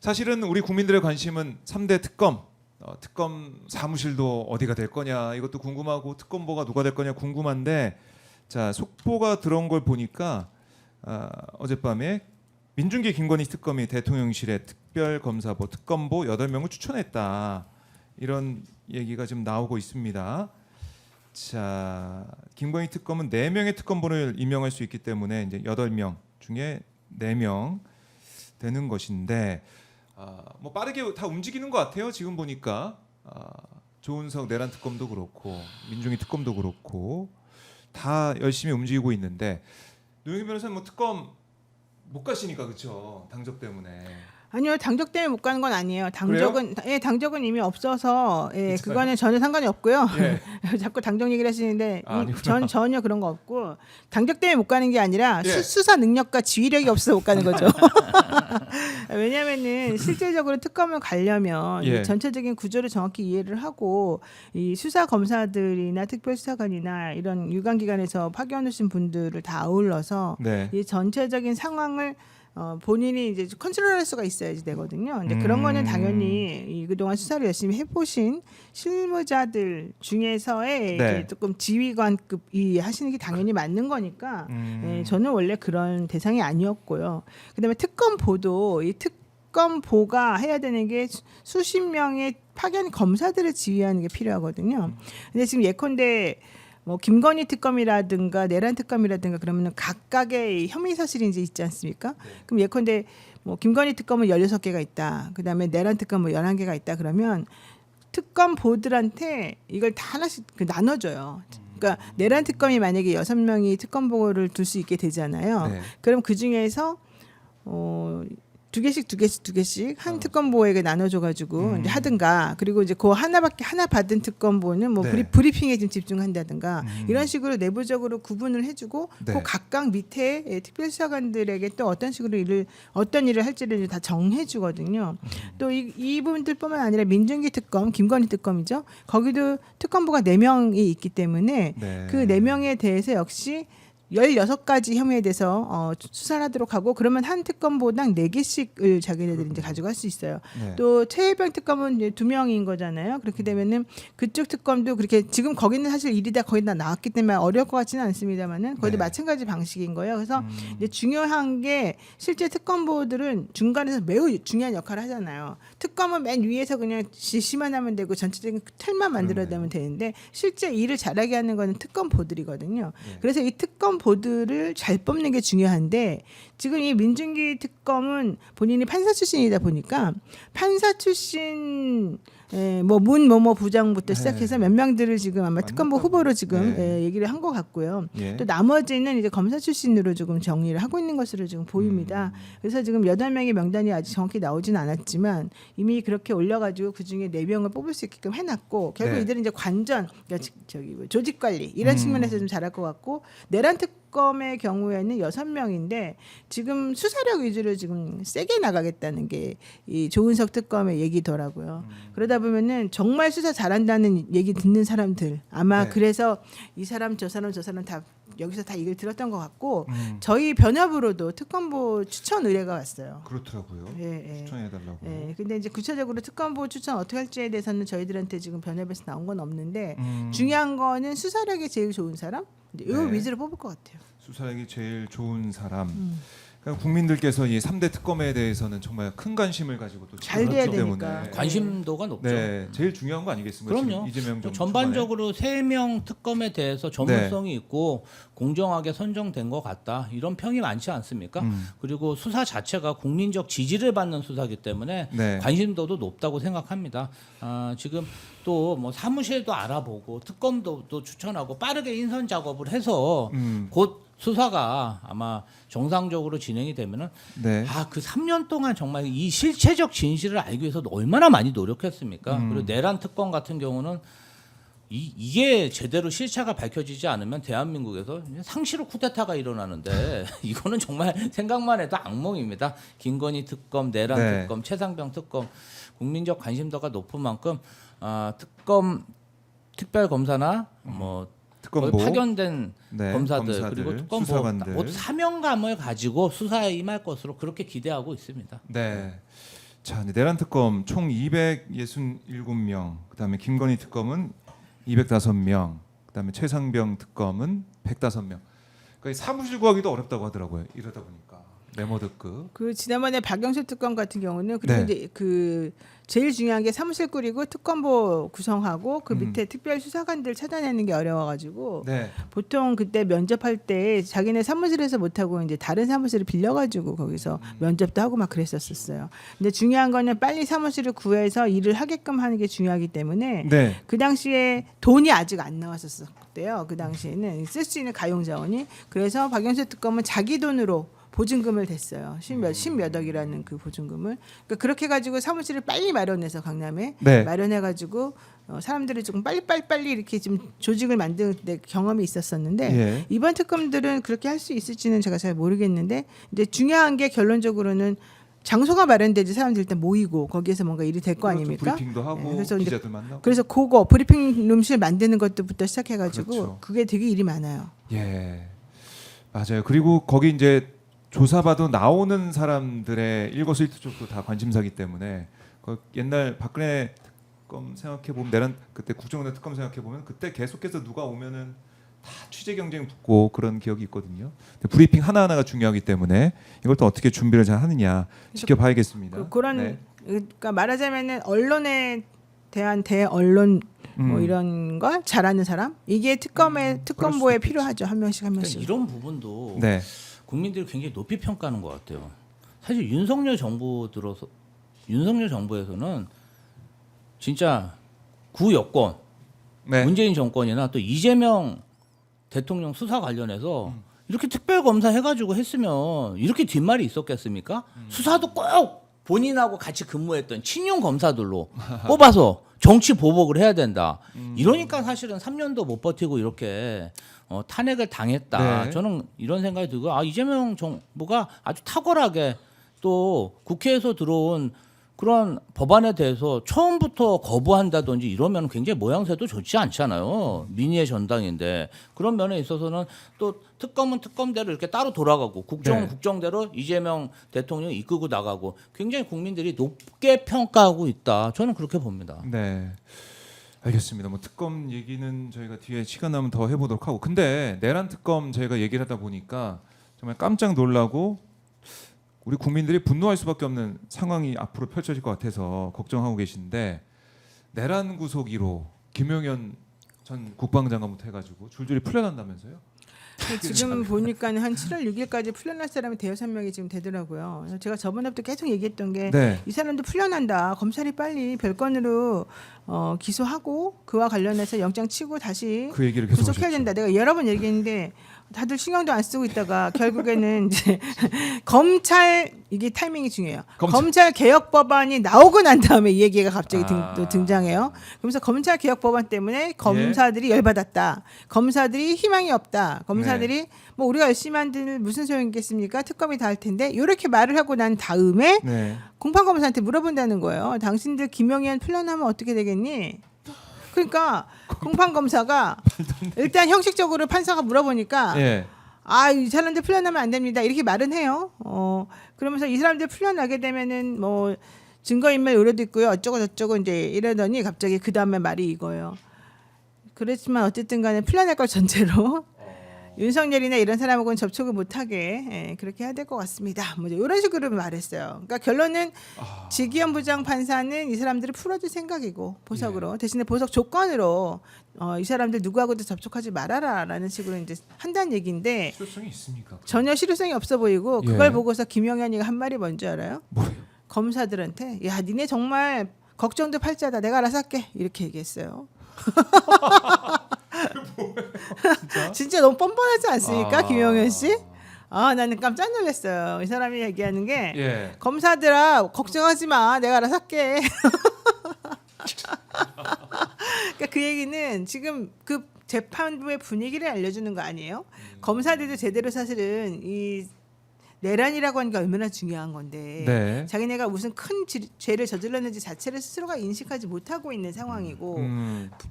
사실은 우리 국민들의 관심은 3대 특검, 특검 사무실도 어디가 될 거냐 이것도 궁금하고 특검보가 누가 될 거냐 궁금한데 자 속보가 들어온 걸 보니까 어젯밤에 민중기 김건희 특검이 대통령실에 특별검사보 특검보 8명을 추천했다 이런 얘기가 지금 나오고 있습니다. 자 김건희 특검은 4명의 특검보를 임명할 수 있기 때문에 이제 8명 중에 4명 되는 것인데 뭐 빠르게 다 움직이는 것 같아요. 지금 보니까 조은석 내란 특검도 그렇고 민중기 특검도 그렇고 다 열심히 움직이고 있는데 노영희 변호사는 뭐 특검 못 가시니까 그렇죠. 당적 때문에. 아니요, 당적 때문에 못 가는 건 아니에요. 당적은 이미 없어서 그거는 전혀 상관이 없고요. 예. 자꾸 당적 얘기를 하시는데 아니구나. 전혀 그런 거 없고 당적 때문에 못 가는 게 아니라 예. 수사 능력과 지휘력이 없어서 못 가는 거죠. 왜냐하면은 실질적으로 특검을 가려면 예. 이 전체적인 구조를 정확히 이해를 하고 이 수사 검사들이나 특별수사관이나 이런 유관기관에서 파견 오신 분들을 다 아울러서 네. 이 전체적인 상황을 본인이 이제 컨트롤할 수가 있어야지 되거든요. 근데 그런 거는 당연히 이 그동안 수사를 열심히 해보신 실무자들 중에서의 네. 이제 조금 지휘관급이 하시는 게 당연히 맞는 거니까 저는 원래 그런 대상이 아니었고요. 그다음에 특검보도 이 특검보가 해야 되는 게 수십 명의 파견 검사들을 지휘하는 게 필요하거든요. 근데 지금 예컨대 뭐 김건희 특검이라든가 내란 특검이라든가 그러면은 각각의 혐의 사실이 이제 있지 않습니까? 그럼 예컨대 뭐 김건희 특검은 16개가 있다. 그다음에 내란 특검은 11개가 있다. 그러면 특검보들한테 이걸 다 하나씩 나눠줘요. 그러니까 내란 특검이 만약에 6명이 특검보를 둘 수 있게 되잖아요. 네. 그럼 그 중에서 두 개씩 한 특검보에게 나눠줘가지고 이제 하든가 그리고 이제 그 하나 받은 특검보는 뭐 네. 브리핑에 좀 집중한다든가 이런 식으로 내부적으로 구분을 해주고 네. 그 각각 밑에 특별수사관들에게 또 어떤 일을 할지를 다 정해주거든요. 또 이분들뿐만 아니라 민중기 특검, 김건희 특검이죠. 거기도 특검보가 4명이 있기 때문에 네. 그 4명에 대해서 역시 16가지 혐의에 대해서 수사를 하도록 하고 그러면 한 특검보당 4개씩을 자기네들이 이제 가져갈 수 있어요. 네. 또 최혜병 특검은 이제 2명인 거잖아요. 그렇게 되면은 그쪽 특검도 그렇게 지금 거기는 사실 일이 다 거의 다 나왔기 때문에 어려울 것 같지는 않습니다만은 거기도 네. 마찬가지 방식인 거예요. 그래서 이제 중요한 게 실제 특검보들은 중간에서 매우 중요한 역할을 하잖아요. 특검은 맨 위에서 그냥 지시만 하면 되고 전체적인 틀만 만들어야 되면 되는데 실제 일을 잘하게 하는 거는 특검보들이거든요. 그래서 이 특검보들을 잘 뽑는 게 중요한데 지금 이 민중기 특검은 본인이 판사 출신이다 보니까 판사 출신 뭐 문뭐뭐 부장부터 시작해서 몇 명들을 지금 아마 특검보 후보로 지금 얘기를 한 것 같고요. 예. 또 나머지는 이제 검사 출신으로 조금 정리를 하고 있는 것으로 지금 보입니다. 그래서 지금 8명의 명단이 아직 정확히 나오진 않았지만 이미 그렇게 올려가지고 그 중에 4명을 뽑을 수 있게끔 해놨고 결국 네. 이들은 이제 관전, 그러니까 조직 관리 이런 측면에서 좀 잘할 것 같고 내란 특검의 경우에는 6명인데 지금 수사력 위주로 지금 세게 나가겠다는 게 이 조은석 특검의 얘기더라고요. 그러다 보면은 정말 수사 잘한다는 얘기 듣는 사람들 아마 네. 그래서 이 사람 저 사람 다 여기서 다 얘기를 들었던 것 같고 저희 변협으로도 특검보 추천 의뢰가 왔어요. 그렇더라고요. 예. 추천해달라고. 예. 근데 이제 구체적으로 특검보 추천 어떻게 할지에 대해서는 저희들한테 지금 변협에서 나온 건 없는데 중요한 거는 수사력이 제일 좋은 사람 이 네. 위주로 뽑을 것 같아요. 수사력이 제일 좋은 사람. 그러니까 국민들께서 이 3대 특검에 대해서는 정말 큰 관심을 가지고 또 잘 돼야 지켜봤기 되니까. 때문에 관심도가 높죠. 네, 제일 중요한 거 아니겠습니까? 그럼요. 지금 이재명 정부 전반적으로 3명 특검에 대해서 전문성이 있고 공정하게 선정된 것 같다. 이런 평이 많지 않습니까? 그리고 수사 자체가 국민적 지지를 받는 수사이기 때문에 네. 관심도도 높다고 생각합니다. 지금 또 뭐 사무실도 알아보고 특검도 또 추천하고 빠르게 인선 작업을 해서 곧 수사가 아마 정상적으로 진행이 되면은 네. 그 3년 동안 정말 이 실체적 진실을 알기 위해서 얼마나 많이 노력했습니까? 그리고 내란 특검 같은 경우는 이게 제대로 실체가 밝혀지지 않으면 대한민국에서 상시로 쿠데타가 일어나는데 이거는 정말 생각만 해도 악몽입니다. 김건희 특검, 내란 네. 특검, 최상병 특검 국민적 관심도가 높은 만큼 특검 특별 검사나 뭐 특검보 파견된 네, 검사들, 검사들, 그리고 특검보 수사관들. 사명감을 가지고 수사에 임할 것으로 그렇게 기대하고 있습니다. 네. 자, 이제 내란 특검 총 267명, 그다음에 김건희 특검은 205명, 그다음에 최상병 특검은 105명. 그러니까 이 사무실 구하기도 어렵다고 하더라고요. 이러다 보니까 메모드급. 그 지난번에 박영수 특검 같은 경우는 그리고 네. 이제 그 제일 중요한 게 사무실 꾸리고 특검보 구성하고 그 밑에 특별 수사관들 찾아내는 게 어려워가지고 네. 보통 그때 면접할 때 자기네 사무실에서 못하고 이제 다른 사무실을 빌려가지고 거기서 면접도 하고 막 그랬었어요. 근데 중요한 거는 빨리 사무실을 구해서 일을 하게끔 하는 게 중요하기 때문에 네. 그 당시에 돈이 아직 안 나왔었대요. 그 당시에는 쓸 수 있는 가용 자원이. 그래서 박영수 특검은 자기 돈으로 보증금을 댔어요. 십몇 억이라는 그 보증금을. 그러니까 그렇게 가지고 사무실을 빨리 마련해서 강남에 네. 마련해가지고 사람들이 조금 빨리 이렇게 좀 조직을 만드는 데 경험이 있었었는데 예. 이번 특검들은 그렇게 할 수 있을지는 제가 잘 모르겠는데 근데 중요한 게 결론적으로는 장소가 마련되지 사람들 일단 모이고 거기에서 뭔가 일이 될 거 그렇죠. 아닙니까? 브리핑도 하고 네, 그래서 이제 기자들 만나고. 그래서 그거 브리핑 룸실 만드는 것부터 시작해가지고 그렇죠. 그게 되게 일이 많아요. 예. 맞아요. 그리고 거기 이제 조사받아 나오는 사람들의 일거수일투족도 다 관심사기 때문에 그 옛날 박근혜 특검 생각해 보면 내란 그때 국정원의 특검 생각해 보면 그때 계속해서 누가 오면은 다 취재 경쟁 붙고 그런 기억이 있거든요. 근데 브리핑 하나하나가 중요하기 때문에 이걸 또 어떻게 준비를 잘 하느냐 지켜봐야겠습니다. 그런 네. 그러니까 말하자면은 언론에 대한 대언론 뭐 이런 걸 잘하는 사람 이게 특검보에 그럴 수도 있겠지. 필요하죠. 한 명씩 한 그러니까 명씩. 이런 부분도 네. 국민들이 굉장히 높이 평가하는 것 같아요. 사실 윤석열 정부에서는 진짜 구여권 네. 문재인 정권이나 또 이재명 대통령 수사 관련해서 이렇게 특별 검사 해가지고 했으면 이렇게 뒷말이 있었겠습니까? 수사도 꼭 본인하고 같이 근무했던 친윤 검사들로 뽑아서 정치 보복을 해야 된다. 이러니까 사실은 3년도 못 버티고 이렇게 탄핵을 당했다. 네. 저는 이런 생각이 들고 이재명 정부가 아주 탁월하게 또 국회에서 들어온 그런 법안에 대해서 처음부터 거부한다든지 이러면 굉장히 모양새도 좋지 않잖아요. 민의의 전당인데 그런 면에 있어서는 또 특검은 특검대로 이렇게 따로 돌아가고 국정은 네. 국정대로 이재명 대통령이 이끌고 나가고 굉장히 국민들이 높게 평가하고 있다. 저는 그렇게 봅니다. 네. 알겠습니다. 뭐 특검 얘기는 저희가 뒤에 시간 나면 더 해보도록 하고. 근데 내란 특검 저희가 얘기를 하다 보니까 정말 깜짝 놀라고 우리 국민들이 분노할 수밖에 없는 상황이 앞으로 펼쳐질 것 같아서 걱정하고 계신데 내란 구속 1호 김용현 전 국방장관부터 해가지고 줄줄이 풀려난다면서요? 지금 보니까 한 7월 6일까지 풀려날 사람이 대여섯 명이 지금 되더라고요. 그래서 제가 저번에부터 계속 얘기했던 게 이 네. 사람도 풀려난다. 검찰이 빨리 별건으로 기소하고 그와 관련해서 영장 치고 다시 그 얘기를 계속 구속해야 하셨죠. 된다. 내가 여러 번 얘기했는데 다들 신경도 안 쓰고 있다가 결국에는 이제 검찰 이게 타이밍이 중요해요. 검찰 개혁 법안이 나오고 난 다음에 이 얘기가 갑자기 또 등장해요. 그러면서 검찰 개혁 법안 때문에 검사들이 열받았다. 검사들이 희망이 없다. 검사들이 뭐 우리가 열심히 한들 무슨 소용이겠습니까? 특검이 다 할 텐데 이렇게 말을 하고 난 다음에 네. 공판검사한테 물어본다는 거예요. 당신들 김용현 풀려나면 어떻게 되겠니? 그러니까 공판검사가 일단 형식적으로 판사가 물어보니까 예. 이 사람들 풀려나면 안 됩니다. 이렇게 말은 해요. 그러면서 이 사람들 풀려나게 되면은 뭐 증거인멸 우려도 있고요. 어쩌고 저쩌고 이제 이러더니 갑자기 그 다음에 말이 이거예요. 그렇지만 어쨌든 간에 풀려날 걸 전제로 윤석열이나 이런 사람하고는 접촉을 못하게 그렇게 해야 될 것 같습니다. 뭐 이런 식으로 말했어요. 그러니까 결론은 지기현 부장 판사는 이 사람들을 풀어줄 생각이고 보석으로 대신에 보석 조건으로 이 사람들 누구하고도 접촉하지 말아라라는 식으로 이제 한다는 얘기인데 실효성이 있습니까? 전혀 실효성이 없어 보이고 예. 그걸 보고서 김영현이가 한 말이 뭔지 알아요? 뭐예요? 검사들한테 야 니네 정말 걱정도 팔자다 내가 알아서 할게 이렇게 얘기했어요. 진짜 너무 뻔뻔하지 않습니까, 김영현 씨? 나는 깜짝 놀랐어요. 이 사람이 얘기하는 게 예. 검사들아 걱정하지 마, 내가 알아서 할게. 그러니까 그 얘기는 지금 그 재판부의 분위기를 알려주는 거 아니에요? 검사들도 제대로 사실은 이 내란이라고 하는 게 얼마나 중요한 건데 네. 자기네가 무슨 큰 죄를 저질렀는지 자체를 스스로가 인식하지 못하고 있는 상황이고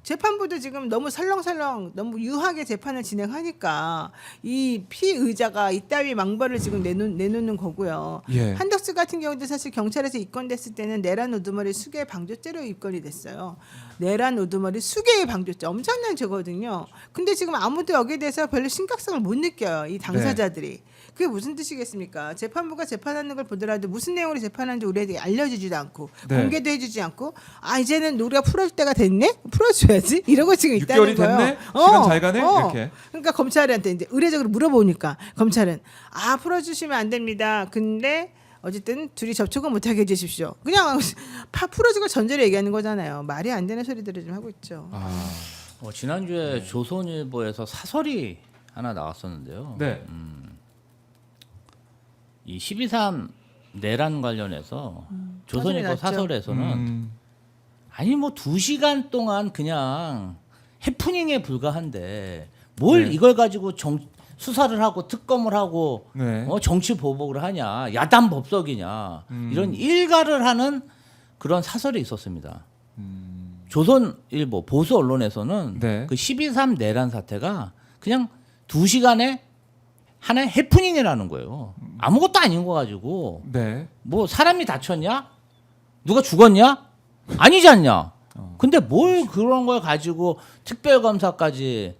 재판부도 지금 너무 설렁설렁 너무 유하게 재판을 진행하니까 이 피의자가 이따위 망발을 지금 내놓는 거고요. 예. 한덕수 같은 경우도 사실 경찰에서 입건됐을 때는 내란 우두머리 수괴 방조죄로 입건이 됐어요. 내란 우두머리 수괴의 방조죄 엄청난 죄거든요. 근데 지금 아무도 여기에 대해서 별로 심각성을 못 느껴요. 이 당사자들이. 그게 무슨 뜻이겠습니까? 재판부가 재판하는 걸 보더라도 무슨 내용으로 재판하는지 우리에게 알려주지도 않고 네. 공개도 해주지 않고 이제는 우리가 풀어줄 때가 됐네? 풀어줘야지? 이러고 지금 6개월이 있다는 거예요. 됐네? 시간 잘 가네? 이렇게. 그러니까 검찰한테 이제 의례적으로 물어보니까 검찰은 풀어주시면 안 됩니다. 근데 어쨌든 둘이 접촉은 못하게 해주십시오. 그냥 풀어주고 전제로 얘기하는 거잖아요. 말이 안 되는 소리들을 좀 하고 있죠. 지난주에 조선일보에서 사설이 하나 나왔었는데요. 네. 이 12.3 내란 관련해서 조선일보 났죠. 사설에서는 아니 뭐 2시간 동안 그냥 해프닝에 불과한데 뭘 네. 이걸 가지고 수사를 하고 특검을 하고 네. 정치 보복을 하냐 야단 법석이냐 이런 일가를 하는 그런 사설이 있었습니다. 조선일보 보수 언론에서는 네. 그 12.3 내란 사태가 그냥 2시간에 하나의 해프닝이라는 거예요. 아무것도 아닌 거 가지고 네. 뭐 사람이 다쳤냐? 누가 죽었냐? 아니지 않냐? 근데 뭘 그런 걸 가지고 특별검사까지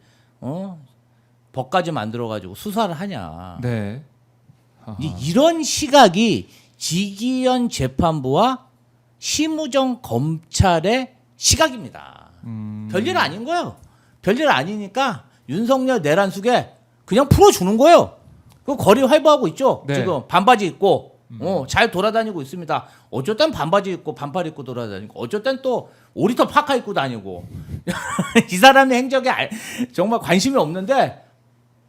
법까지 만들어 가지고 수사를 하냐? 네. 이런 시각이 지기현 재판부와 심우정 검찰의 시각입니다. 별일 아닌 거예요. 별일 아니니까 윤석열 내란 수계 그냥 풀어주는 거예요. 그 거리 활보하고 있죠. 네. 지금 반바지 입고 잘 돌아다니고 있습니다. 어쩔 땐 반바지 입고 반팔 입고 돌아다니고 어쩔 땐 또 오리터 파카 입고 다니고 이 사람의 행적에 정말 관심이 없는데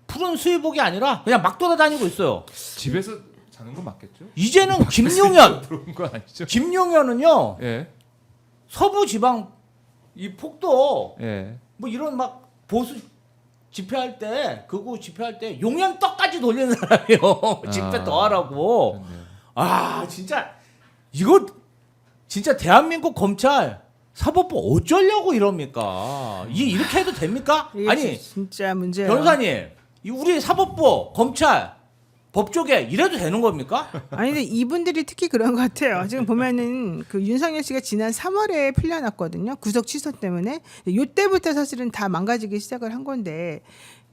푸른 수의복이 아니라 그냥 막 돌아다니고 있어요. 집에서 자는 건 맞겠죠? 이제는 김용현 들어온 거 아니죠? 김용현은요 예. 서부 지방 이 폭도 예. 뭐 이런 막 보수 집회할 때 극우 집회할 때 용현 떡까지 돌리는 사람이에요. 집회 더 하라고. 그렇네요. 진짜 이거 진짜 대한민국 검찰 사법부 어쩌려고 이럽니까? 이렇게 해도 됩니까? 이게 아니 진짜 문제예요. 변호사님 우리 사법부 검찰 법조계 이래도 되는 겁니까? 아니 근데 이분들이 특히 그런 것 같아요. 지금 보면은 그 윤석열 씨가 지난 3월에 풀려났거든요. 구속 취소 때문에. 이때부터 사실은 다 망가지기 시작을 한 건데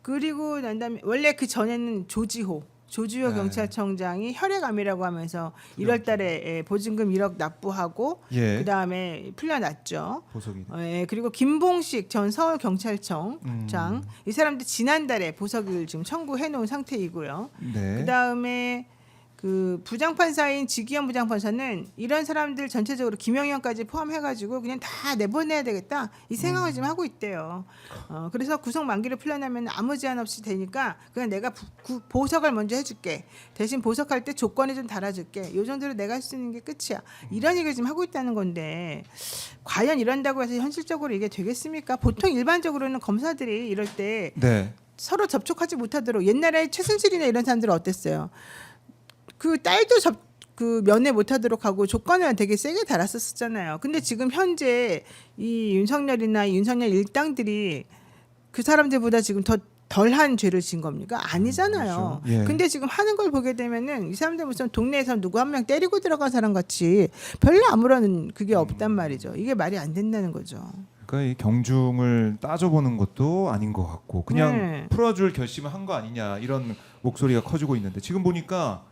그리고 난 다음에 원래 그 전에는 조지호 네. 경찰청장이 혈액암이라고 하면서 1월달에 보증금 1억 납부하고 예. 그 다음에 풀려났죠. 보석이. 그리고 김봉식 전 서울경찰청장 이 사람도 지난달에 보석을 지금 청구해 놓은 상태이고요. 네. 그 다음에 그 부장판사인 지기현 부장판사는 이런 사람들 전체적으로 김영현까지 포함해가지고 그냥 다 내보내야 되겠다 이 생각을 지금 하고 있대요. 그래서 구속 만기로 풀려나면 아무 제한 없이 되니까 그냥 내가 보석을 먼저 해줄게. 대신 보석할 때 조건을 좀 달아줄게. 이 정도로 내가 할 수 있는 게 끝이야. 이런 얘기를 지금 하고 있다는 건데 과연 이런다고 해서 현실적으로 이게 되겠습니까? 보통 일반적으로는 검사들이 이럴 때 네. 서로 접촉하지 못하도록 옛날에 최순실이나 이런 사람들은 어땠어요? 그 딸도 그 면회 못하도록 하고 조건을 되게 세게 달았었잖아요. 근데 지금 현재 이 윤석열이나 윤석열 일당들이 그 사람들보다 지금 더 덜한 죄를 지은 겁니까? 아니잖아요. 그렇죠. 예. 근데 지금 하는 걸 보게 되면은 이 사람들 무슨 동네에서 누구 한 명 때리고 들어간 사람 같이 별로 아무런 그게 없단 말이죠. 이게 말이 안 된다는 거죠. 그러니까 이 경중을 따져보는 것도 아닌 것 같고 그냥 네. 풀어줄 결심을 한 거 아니냐 이런 목소리가 커지고 있는데 지금 보니까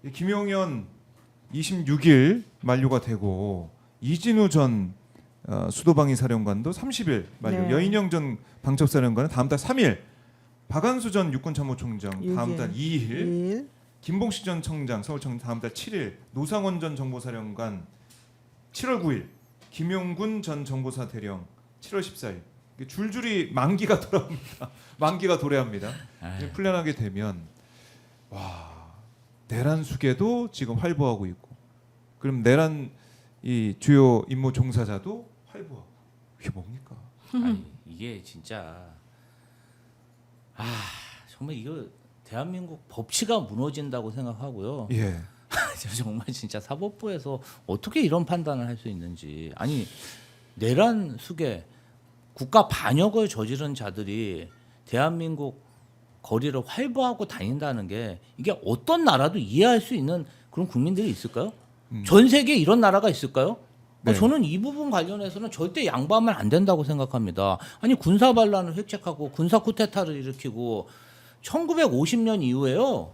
이 김용현 26일 만료가 되고 이진우 전 수도방위 사령관도 30일 만료, 네. 여인영 전 방첩사령관은 다음 달 3일, 박한수 전 육군참모총장 다음 달 2일, 2일. 김봉식 전 청장 서울청장 다음 달 7일, 노상원 전 정보사령관 7월 9일, 김용군 전 정보사 대령 7월 14일. 이게 줄줄이 만기가 돌아옵니다. 만기가 도래합니다. 풀려나게 되면 와 내란 수계도 지금 활보하고 있고, 그럼 내란 이 주요 임무 종사자도 활보하고, 이게 뭡니까? 아니, 이게 진짜 정말 이거 대한민국 법치가 무너진다고 생각하고요. 예. 정말 진짜 사법부에서 어떻게 이런 판단을 할 수 있는지. 아니 내란 수괴 국가 반역을 저지른 자들이 대한민국 거리를 활보하고 다닌다는 게 이게 어떤 나라도 이해할 수 있는 그런 국민들이 있을까요? 전 세계에 이런 나라가 있을까요? 네. 저는 이 부분 관련해서는 절대 양보하면 안 된다고 생각합니다. 아니 군사 반란을 획책하고 군사 쿠데타를 일으키고 1950년 이후에요.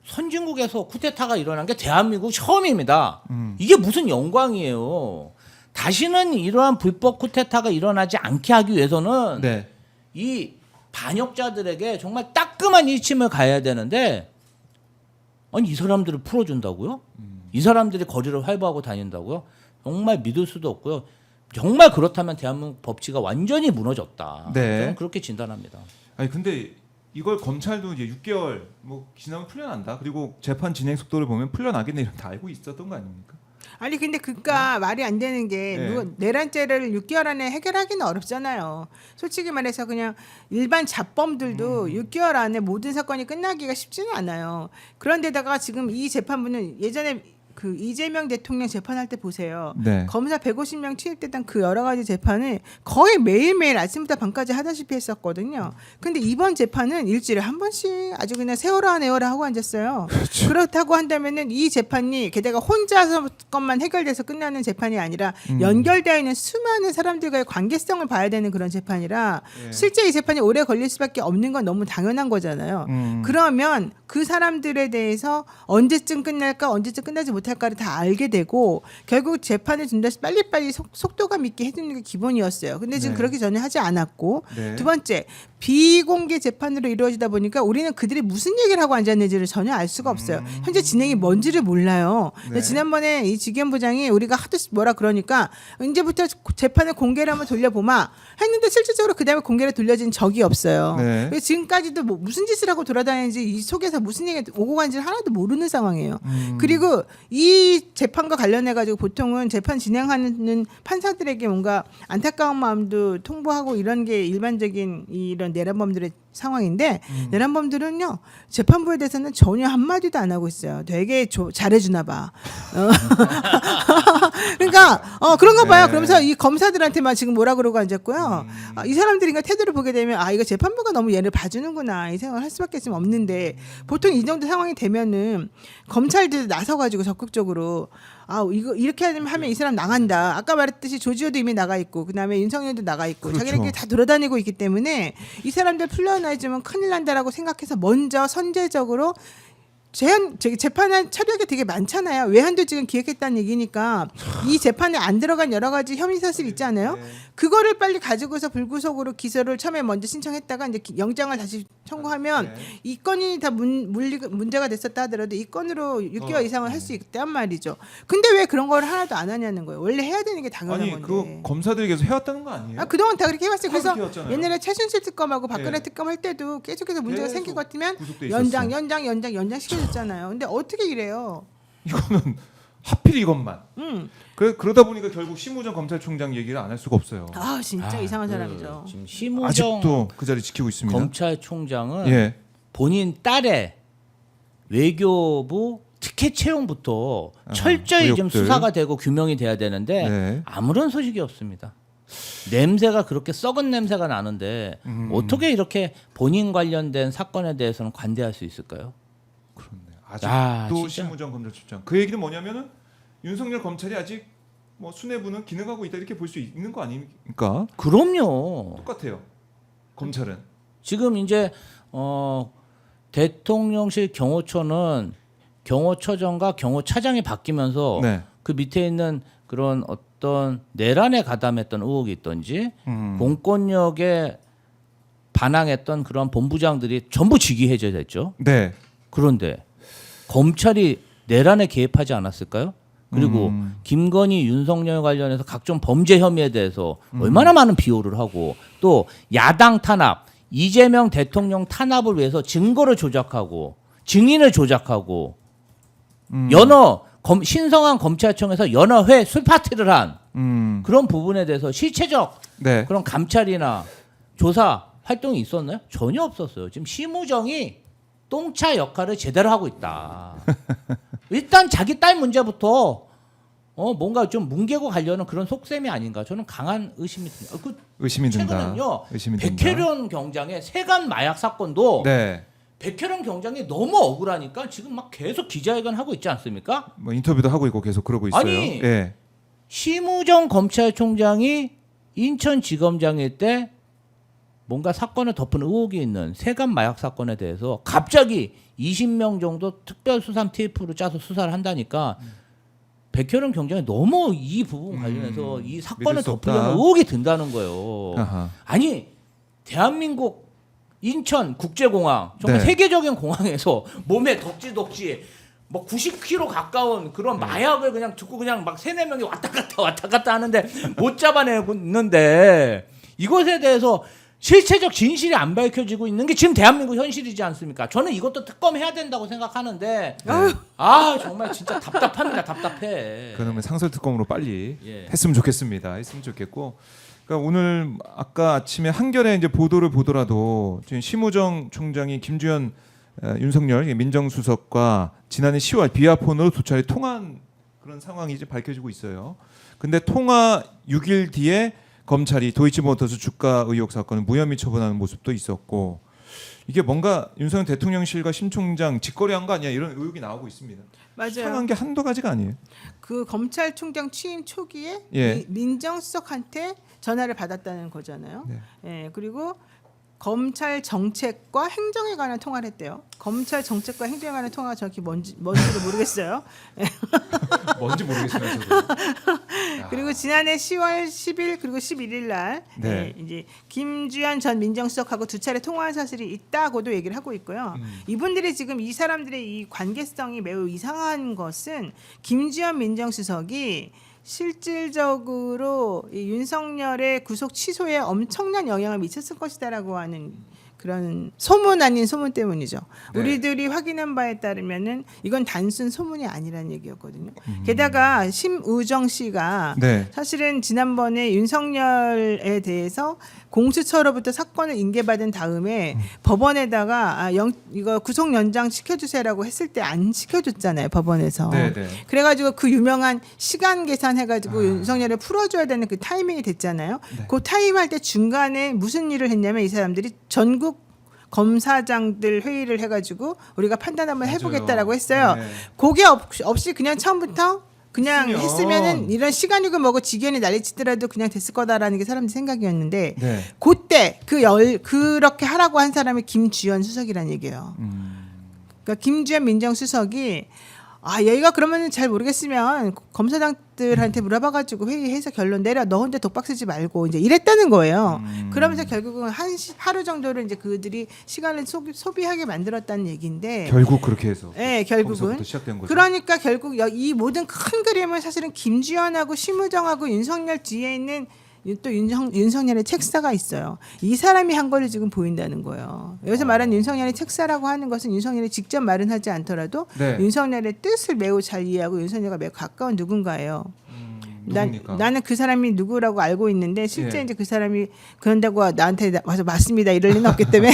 선진국에서 쿠데타가 일어난 게 대한민국 처음입니다. 이게 무슨 영광이에요. 다시는 이러한 불법 쿠데타가 일어나지 않게 하기 위해서는 네. 이 반역자들에게 정말 따끔한 일침을 가야 되는데 아니 이 사람들을 풀어준다고요? 이 사람들이 거리를 활보하고 다닌다고요? 정말 믿을 수도 없고요. 정말 그렇다면 대한민국 법치가 완전히 무너졌다. 네. 저는 그렇게 진단합니다. 아니 근데 이걸 검찰도 이제 6개월 뭐 지나면 풀려난다. 그리고 재판 진행 속도를 보면 풀려나겠네 이런 다 알고 있었던 거 아닙니까? 아니 근데 그니까 말이 안 되는 게 네. 누가 내란죄를 6개월 안에 해결하기는 어렵잖아요. 솔직히 말해서 그냥 일반 잡범들도 6개월 안에 모든 사건이 끝나기가 쉽지는 않아요. 그런데다가 지금 이 재판부는 예전에 그 이재명 대통령 재판할 때 보세요. 네. 검사 150명 투입됐던 그 여러 가지 재판을 거의 매일매일 아침부터 밤까지 하다시피 했었거든요. 근데 이번 재판은 일주일에 한 번씩 아주 그냥 세워라 내워라 하고 앉았어요. 그렇죠. 그렇다고 한다면은 이 재판이 게다가 혼자서 것만 해결돼서 끝나는 재판이 아니라 연결되어 있는 수많은 사람들과의 관계성을 봐야 되는 그런 재판이라 예. 실제 이 재판이 오래 걸릴 수밖에 없는 건 너무 당연한 거잖아요. 그러면 그 사람들에 대해서 언제쯤 끝날까 언제쯤 끝나지 못할까를 다 알게 되고 결국 재판을 준다 빨리빨리 속도감 있게 해주는 게 기본이었어요. 근데 지금 네. 그렇게 전혀 하지 않았고 네. 두 번째 비공개 재판으로 이루어지다 보니까 우리는 그들이 무슨 얘기를 하고 앉았는지를 전혀 알 수가 없어요. 현재 진행이 뭔지를 몰라요. 근데 네. 지난번에 이 지기현부장이 우리가 하도 뭐라 그러니까 이제부터 재판을 공개를 한번 돌려보마 했는데 실질적으로 그 다음에 공개를 돌려진 적이 없어요. 네. 그래서 지금까지도 뭐 무슨 짓을 하고 돌아다니는지 이 속에서 무슨 얘기가 오고 간지를 하나도 모르는 상황이에요. 그리고 이 재판과 관련해 가지고 보통은 재판 진행하는 판사들에게 뭔가 안타까운 마음도 통보하고 이런 게 일반적인 이런 내란범들의 상황인데 내란범들은요 재판부에 대해서는 전혀 한마디도 안 하고 있어요. 되게 잘해주나 봐. 그러니까 그런가 봐요. 네. 그러면서 이 검사들한테만 지금 뭐라 그러고 앉았고요. 이 사람들이 태도를 보게 되면 이거 재판부가 너무 얘를 봐주는구나 이 생각을 할 수밖에 좀 없는데 보통 이 정도 상황이 되면은 검찰들 나서가지고 적극적으로 이거 이렇게 하면 이 사람 나간다. 아까 말했듯이 조지호도 이미 나가 있고 그다음에 윤석열도 나가 있고 그렇죠. 자기네끼리 다 돌아다니고 있기 때문에 이 사람들 풀려나주면 큰일 난다라고 생각해서 먼저 선제적으로 재판을 처리하게 되게 많잖아요. 외환도 지금 기획했다는 얘기니까 이 재판에 안 들어간 여러 가지 혐의 사실 있잖아요. 그거를 빨리 가지고서 불구속으로 기소를 처음에 먼저 신청했다가 이제 영장을 다시 청구하면 이 건이 다 문제가 됐었다 하더라도 이 건으로 6개월 이상을 할 수 있단 말이죠. 근데 왜 그런 걸 하나도 안 하냐는 거예요. 원래 해야 되는 게 당연한 아니 건데. 그 검사들이 계속 해왔다는 거 아니에요? 그동안 다 그렇게 해왔어요. 그래서 그렇게 해왔잖아요. 옛날에 최순실 특검하고 박근혜 네. 특검 할 때도 계속해서 문제가 계속 생길 것 같으면 구속돼 연장 있었어. 시켜줬잖아요. 근데 어떻게 이래요? 이거는 하필 이것만. 그러다 보니까 결국 심우정 검찰총장 얘기를 안 할 수가 없어요. 진짜 이상한 사람이죠. 지금 심우정 아직도 그 자리 지키고 있습니다. 검찰총장은 예. 본인 딸의 외교부 티켓 채용부터 철저히 좀 의혹들. 수사가 되고 규명이 돼야 되는데 네. 아무런 소식이 없습니다. 냄새가 그렇게 썩은 냄새가 나는데 어떻게 이렇게 본인 관련된 사건에 대해서는 관대할 수 있을까요? 그렇네. 아, 아직도 진짜? 심우정 검찰총장. 그 얘기는 뭐냐면은 윤석열 검찰이 아직 뭐 수뇌부는 기능하고 있다 이렇게 볼 수 있는 거 아닙니까? 그럼요. 똑같아요. 검찰은. 지금 이제 대통령실 경호처는 경호처장과 경호차장이 바뀌면서 네. 그 밑에 있는 그런 어떤 내란에 가담했던 의혹이 있던지 공권력에 반항했던 그런 본부장들이 전부 직위해제가 됐죠. 네. 그런데 검찰이 내란에 개입하지 않았을까요? 그리고 김건희, 윤석열 관련해서 각종 범죄 혐의에 대해서 얼마나 많은 비호를 하고 또 야당 탄압, 이재명 대통령 탄압을 위해서 증거를 조작하고 증인을 조작하고 신성한 검찰청에서 여러 회 술파티를 한 그런 부분에 대해서 실체적 네. 그런 감찰이나 조사 활동이 있었나요? 전혀 없었어요. 지금 심우정이 똥차 역할을 제대로 하고 있다. 일단 자기 딸 문제부터 뭔가 좀 뭉개고 가려는 그런 속셈이 아닌가. 저는 강한 의심이 듭니다. 의심이 든다. 최근은요. 의심이 든다. 백혜련 경장의 세간 마약 사건도 네. 백혜련 경장이 너무 억울하니까 지금 막 계속 기자회견 하고 있지 않습니까? 뭐 인터뷰도 하고 있고 계속 그러고 있어요. 아니, 예. 심우정 검찰총장이 인천지검장일 때 뭔가 사건을 덮은 의혹이 있는 세간 마약 사건에 대해서 갑자기 20명 정도 특별수사 TF로 짜서 수사를 한다니까 백혜련 경장이 너무 이 부분 관련해서 이 사건을 믿을 수 덮으려는 없다. 의혹이 든다는 거예요. 아하. 아니 대한민국 인천 국제공항 정말 네. 세계적인 공항에서 몸에 덕지덕지 뭐 90kg 가까운 그런 마약을 그냥 듣고 그냥 막 3-4명이 왔다 갔다 하는데 못 잡아내고 있는데 이것에 대해서 실체적 진실이 안 밝혀지고 있는 게 지금 대한민국 현실이지 않습니까? 저는 이것도 특검해야 된다고 생각하는데 정말 진짜 답답합니다. 답답해. 그러면 상설 특검으로 빨리 예. 했으면 좋겠습니다. 했으면 좋겠고. 그러니까 오늘 아까 아침에 한겨레 이제 보도를 보더라도 지금 심우정 총장이 김주현 윤석열 민정수석과 지난해 10월 비아폰으로 두 차례 통화한 그런 상황이 이제 밝혀지고 있어요. 근데 통화 6일 뒤에 검찰이 도이치모터스 주가 의혹 사건을 무혐의 처분하는 모습도 있었고 이게 뭔가 윤석열 대통령실과 심 총장 직거래한 거 아니야 이런 의혹이 나오고 있습니다. 맞아요. 수상한 게 한두 가지가 아니에요. 그 검찰총장 취임 초기에 예. 민정수석한테 전화를 받았다는 거잖아요. 네. 예, 그리고 검찰 정책과 행정에 관한 통화를 했대요. 검찰 정책과 행정에 관한 통화가 정확히 뭔지도 모르겠어요. 뭔지 모르겠어요. 저도. 그리고 지난해 10월 10일 그리고 11일 날 네. 이제 김주현 전 민정수석하고 두 차례 통화한 사실이 있다고도 얘기를 하고 있고요. 이분들이 지금 이 사람들의 이 관계성이 매우 이상한 것은 김주현 민정수석이 실질적으로 이 윤석열의 구속 취소에 엄청난 영향을 미쳤을 것이다라고 하는 그런 소문 아닌 소문 때문이죠. 네. 우리들이 확인한 바에 따르면은 이건 단순 소문이 아니라는 얘기였거든요. 게다가 심우정 씨가 네. 사실은 지난번에 윤석열에 대해서 공수처로부터 사건을 인계받은 다음에 법원에다가 이거 구속 연장 시켜주세요라고 했을 때 안 시켜줬잖아요, 법원에서. 네, 네. 그래가지고 그 유명한 시간 계산해가지고 윤석열을 풀어줘야 되는 그 타이밍이 됐잖아요. 네. 그 타임할 때 중간에 무슨 일을 했냐면 이 사람들이 전국 검사장들 회의를 해가지고 우리가 판단 한번 해보겠다라고 했어요. 네. 그게 없이 그냥 처음부터 그냥 했으면은 이런 시간이고 뭐고 지견이 난리치더라도 그냥 됐을 거다라는 게 사람들 생각이었는데 네. 그때 그렇게 하라고 한 사람이 김주현 수석이라는 얘기예요. 그러니까 김주현 민정수석이 얘가 그러면은 잘 모르겠으면 검사장들한테 물어봐가지고 회의해서 결론 내려. 너 혼자 독박 쓰지 말고 이제 이랬다는 거예요. 그러면서 결국은 하루 정도를 이제 그들이 시간을 소비하게 만들었다는 얘기인데. 결국 그렇게 해서. 네, 결국은. 거기서부터 시작된 거죠. 그러니까 결국 이 모든 큰 그림은 사실은 김주현하고 심우정하고 윤석열 뒤에 있는 또 윤석열의 책사가 있어요. 이 사람이 한 거를 지금 보인다는 거예요. 여기서 말하는 윤석열의 책사라고 하는 것은 윤석열이 직접 말은 하지 않더라도 네. 윤석열의 뜻을 매우 잘 이해하고 윤석열과 매우 가까운 누군가예요. 누굽니까? 나는 그 사람이 누구라고 알고 있는데 실제 예. 이제 그 사람이 그런다고 나한테 와서 맞습니다 이럴 리는 없기 때문에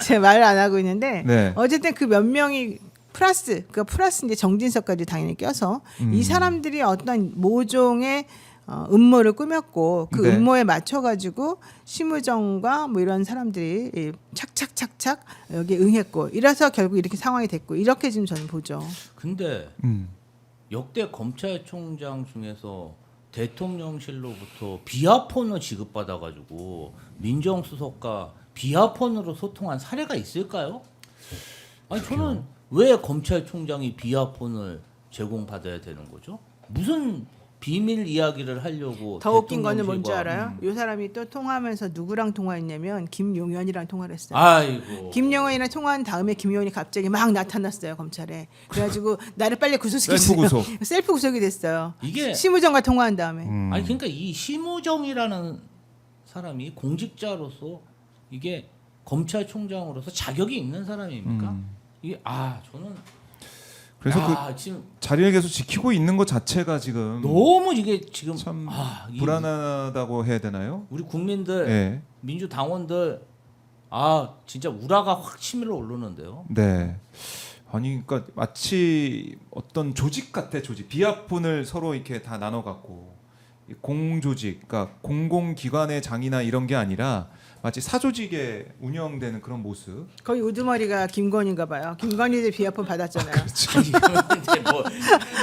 제가 말을 안 하고 있는데 네. 어쨌든 그 몇 명이 플러스 이제 정진석까지 당연히 껴서 이 사람들이 어떤 모종의 음모를 꾸몄고 그 네. 음모에 맞춰가지고 심우정과 뭐 이런 사람들이 착착착착 여기 응했고 이래서 결국 이렇게 상황이 됐고 이렇게 지금 저는 보죠. 근데 역대 검찰총장 중에서 대통령실로부터 비아폰을 지급받아가지고 민정수석과 비아폰으로 소통한 사례가 있을까요? 아니 저는 왜 검찰총장이 비아폰을 제공받아야 되는 거죠? 무슨 비밀 이야기를 하려고? 더 웃긴 거는 뭔지 대통령실과- 알아요? 이 사람이 또 통화하면서 누구랑 통화했냐면 김용현이랑 통화를 했어요. 아이고. 김용현이랑 통화한 다음에 김용현이 갑자기 막 나타났어요 검찰에. 그래가지고 나를 빨리 구속시켰어요. 셀프 구속. 셀프 구속이 됐어요. 이게 심우정과 통화한 다음에. 아니 그러니까 이 심우정이라는 사람이 공직자로서 이게 검찰총장으로서 자격이 있는 사람입니까? 이게 저는 그래서 지금 자리를 계속 지키고 있는 것 자체가 지금 너무 이게 지금 참 이게 불안하다고 해야 되나요? 우리 국민들 예. 민주당원들 아 진짜 우라가 확 치밀어 오르는데요. 네. 아니 그러니까 마치 어떤 조직 같아 조직. 비아폰을 서로 이렇게 다 나눠 갖고 공조직, 그러니까 공공기관의 장이나 이런 게 아니라 마치 사조직에 운영되는 그런 모습. 거의 우두머리가 김건희인가 봐요. 김건희도 비아폰 받았잖아요. 아니 근데 뭐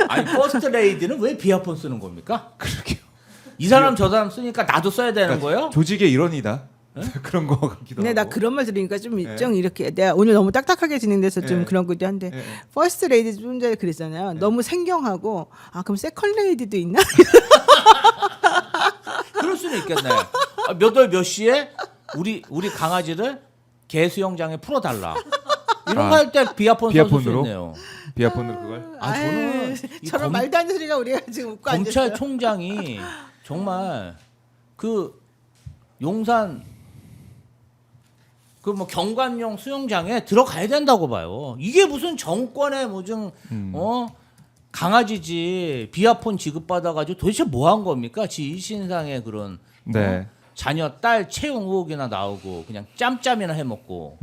아니 퍼스트 레이디는 왜 비아폰 쓰는 겁니까? 그러게요. 이 사람 저 사람 쓰니까 나도 써야 되는 거예요? 조직의 일원이다. 그런 거 같기도 근데 하고. 나 그런 말 들으니까 좀 네. 좀 이렇게 내가 오늘 너무 딱딱하게 진행돼서 좀 네. 그런 거도 한데 네. 퍼스트 레이디 좀 전에 그랬잖아요. 너무 생경하고 아 그럼 세컨 레이디도 있나? 그럴 수는 있겠네요. 몇 월 몇 시에 우리 강아지를 개 수영장에 풀어달라. 이런 거 할 때 비아폰 써줄 수 비아폰으로? 있네요. 비아폰으로 그걸. 아, 저는 이 저런 검- 말도 안 되는 소리가 우리가 지금 웃고 앉았어요. 검찰총장이 정말 그 용산 그 뭐 경관용 수영장에 들어가야 된다고 봐요. 이게 무슨 정권의 무슨 강아지지 비아폰 지급받아가지고 도대체 뭐 한 겁니까? 지 일신상의 그런 네. 자녀 딸 채용 의혹이나 나오고 그냥 짬짬이나 해먹고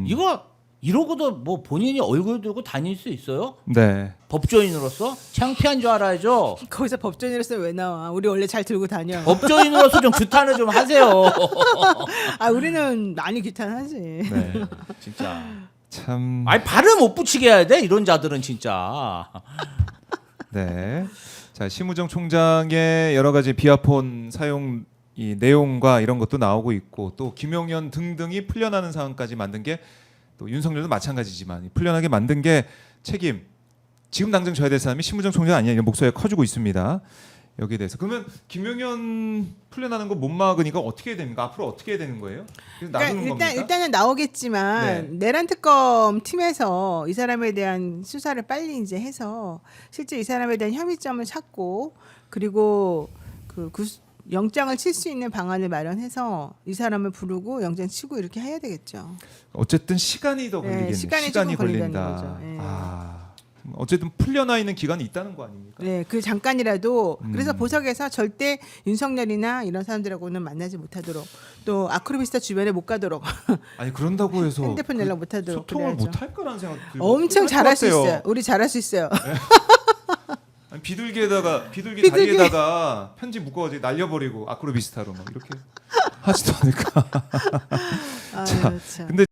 이거 이러고도 뭐 본인이 얼굴 들고 다닐 수 있어요? 네. 법조인으로서 창피한 줄 알아야죠. 거기서 법조인으로서 왜 나와? 우리 원래 잘 들고 다녀. 법조인으로서 좀 규탄을 좀 하세요. 아 우리는 많이 귀찮하지. 네. 진짜. 참. 아니 발을 못 붙이게 해야 돼 이런 자들은 진짜. 네. 자, 심우정 총장의 여러 가지 비아폰 사용 이 내용과 이런 것도 나오고 있고 또 김용현 등등이 풀려나는 상황까지 만든 게 또 윤석열도 마찬가지지만 풀려나게 만든 게 책임. 지금 당장 져야 될 사람이 심우정 총장 아니냐 이런 목소리가 커지고 있습니다. 여기에 대해서 그러면 김용현 풀려나는 거 못 막으니까 어떻게 됩니까? 앞으로 어떻게 되는 거예요? 그래서 그러니까 놔두는 겁니까? 일단은 나오겠지만 네. 내란 특검 팀에서 이 사람에 대한 수사를 빨리 이제 해서 실제 이 사람에 대한 혐의점을 찾고 그리고 그 영장을 칠 수 있는 방안을 마련해서 이 사람을 부르고 영장 치고 이렇게 해야 되겠죠. 어쨌든 시간이 더 네, 걸리겠네. 시간이 시간이 조금 걸린다는 걸린다. 거죠. 네. 아, 어쨌든 풀려나 있는 기간이 있다는 거 아닙니까? 네, 그 잠깐이라도 그래서 보석에서 절대 윤석열이나 이런 사람들하고는 만나지 못하도록 또 아크로비스타 주변에 못 가도록 아니 그런다고 해서 핸드폰 연락 못하도록 소통을 그래야죠. 못 할 거라는 생각 들고 엄청 할것 잘할 수 같아요. 있어요. 우리 잘할 수 있어요. 아니, 비둘기에다가 비둘기 비둘기. 다리에다가 편지 묶어가지고 날려버리고 아크로비스타로 막 이렇게 하지도 않을까. 아유, 참. 근데